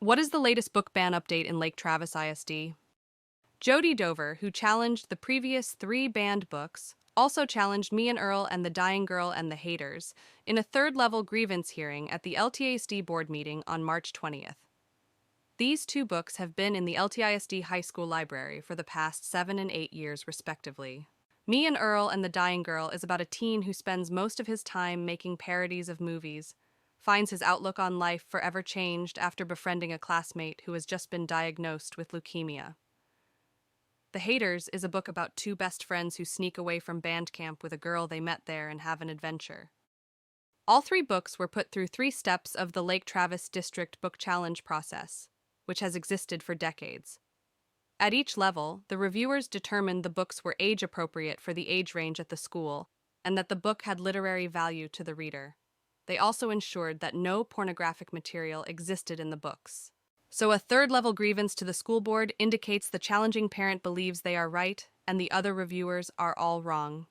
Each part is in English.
What is the latest book ban update in Lake Travis ISD? Jody Dover, who challenged the previous 3 banned books, also challenged Me and Earl and The Dying Girl and the Haters in a third-level grievance hearing at the LTISD board meeting on March 20th. These 2 books have been in the LTISD High School Library for the past 7 and 8 years, respectively. Me and Earl and the Dying Girl is about a teen who spends most of his time making parodies of movies, finds his outlook on life forever changed after befriending a classmate who has just been diagnosed with leukemia. The Haters is a book about 2 best friends who sneak away from band camp with a girl they met there and have an adventure. All 3 books were put through 3 steps of the Lake Travis District Book Challenge process, which has existed for decades. At each level, the reviewers determined the books were age-appropriate for the age range at the school and that the book had literary value to the reader. They also ensured that no pornographic material existed in the books. So a third-level grievance to the school board indicates the challenging parent believes they are right and the other reviewers are all wrong.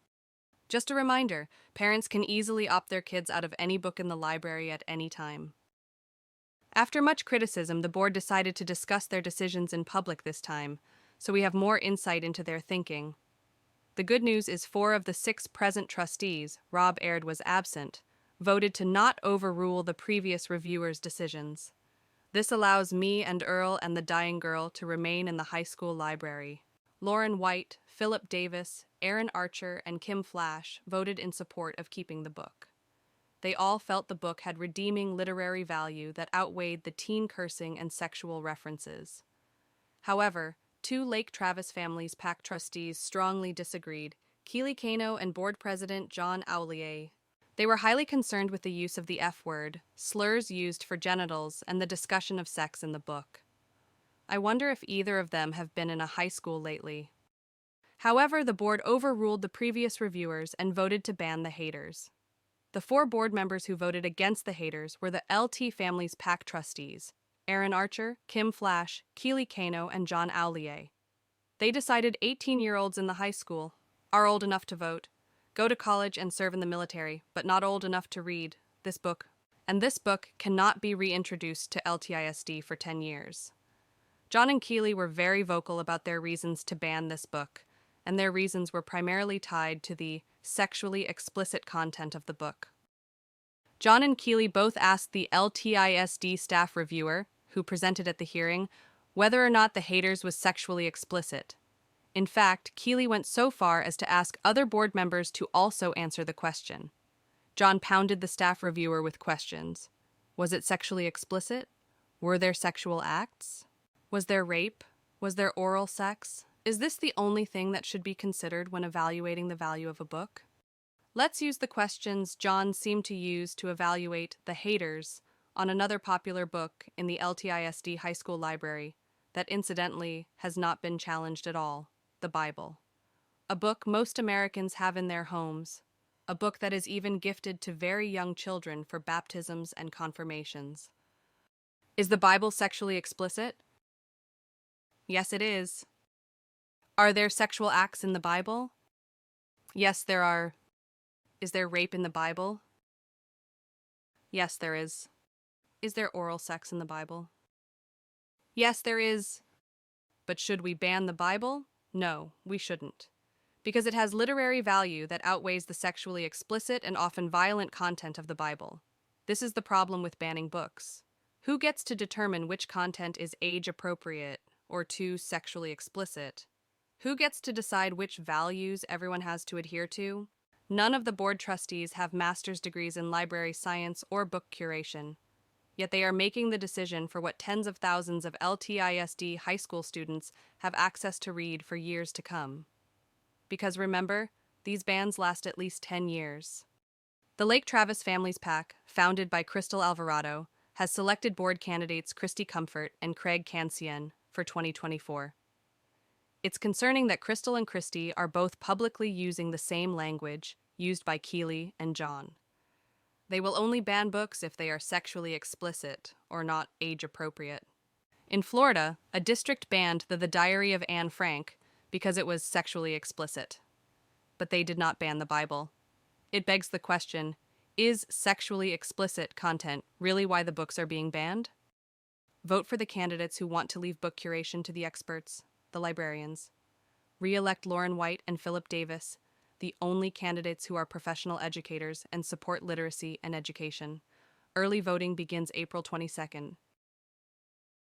Just a reminder, parents can easily opt their kids out of any book in the library at any time. After much criticism, the board decided to discuss their decisions in public this time, so we have more insight into their thinking. The good news is 4 of the 6 present trustees, Rob Aird was absent, voted to not overrule the previous reviewers' decisions. This allows Me and Earl and the Dying Girl to remain in the high school library. Lauren White, Philip Davis, Aaron Archer, and Kim Flash voted in support of keeping the book. They all felt the book had redeeming literary value that outweighed the teen cursing and sexual references. However, 2 Lake Travis Families PAC trustees strongly disagreed, Keely Kano and board president John Aulier. They were highly concerned with the use of the F word, slurs used for genitals, and the discussion of sex in the book. I wonder if either of them have been in a high school lately. However, the board overruled the previous reviewers and voted to ban the Haters. The 4 board members who voted against the Haters were the LT Families PAC trustees, Aaron Archer, Kim Flash, Keely Kano, and John Aulier. They decided 18-year-olds in the high school are old enough to vote, go to college and serve in the military, but not old enough to read this book. And this book cannot be reintroduced to LTISD for 10 years. John and Keely were very vocal about their reasons to ban this book, and their reasons were primarily tied to the sexually explicit content of the book. John and Keely both asked the LTISD staff reviewer, who presented at the hearing, whether or not The Haters was sexually explicit. In fact, Keely went so far as to ask other board members to also answer the question. John pounded the staff reviewer with questions. Was it sexually explicit? Were there sexual acts? Was there rape? Was there oral sex? Is this the only thing that should be considered when evaluating the value of a book? Let's use the questions John seemed to use to evaluate The Haters on another popular book in the LTISD High School Library that incidentally has not been challenged at all. The Bible. A book most Americans have in their homes, a book that is even gifted to very young children for baptisms and confirmations. Is the Bible sexually explicit? Yes, it is. Are there sexual acts in the Bible? Yes, there are. Is there rape in the Bible? Yes, there is. Is there oral sex in the Bible? Yes, there is. But should we ban the Bible? No, we shouldn't. Because it has literary value that outweighs the sexually explicit and often violent content of the Bible. This is the problem with banning books. Who gets to determine which content is age-appropriate or too sexually explicit? Who gets to decide which values everyone has to adhere to? None of the board trustees have master's degrees in library science or book curation. Yet they are making the decision for what tens of thousands of LTISD high school students have access to read for years to come. Because remember, these bans last at least 10 years. The Lake Travis Families PAC, founded by Crystal Alvarado, has selected board candidates Christy Comfort and Craig Cancian for 2024. It's concerning that Crystal and Christy are both publicly using the same language used by Keely and John. They will only ban books if they are sexually explicit or not age-appropriate. In Florida, a district banned The Diary of Anne Frank because it was sexually explicit. But they did not ban the Bible. It begs the question, is sexually explicit content really why the books are being banned? Vote for the candidates who want to leave book curation to the experts, the librarians. Re-elect Lauren White and Philip Davis, the only candidates who are professional educators and support literacy and education. Early voting begins April 22nd.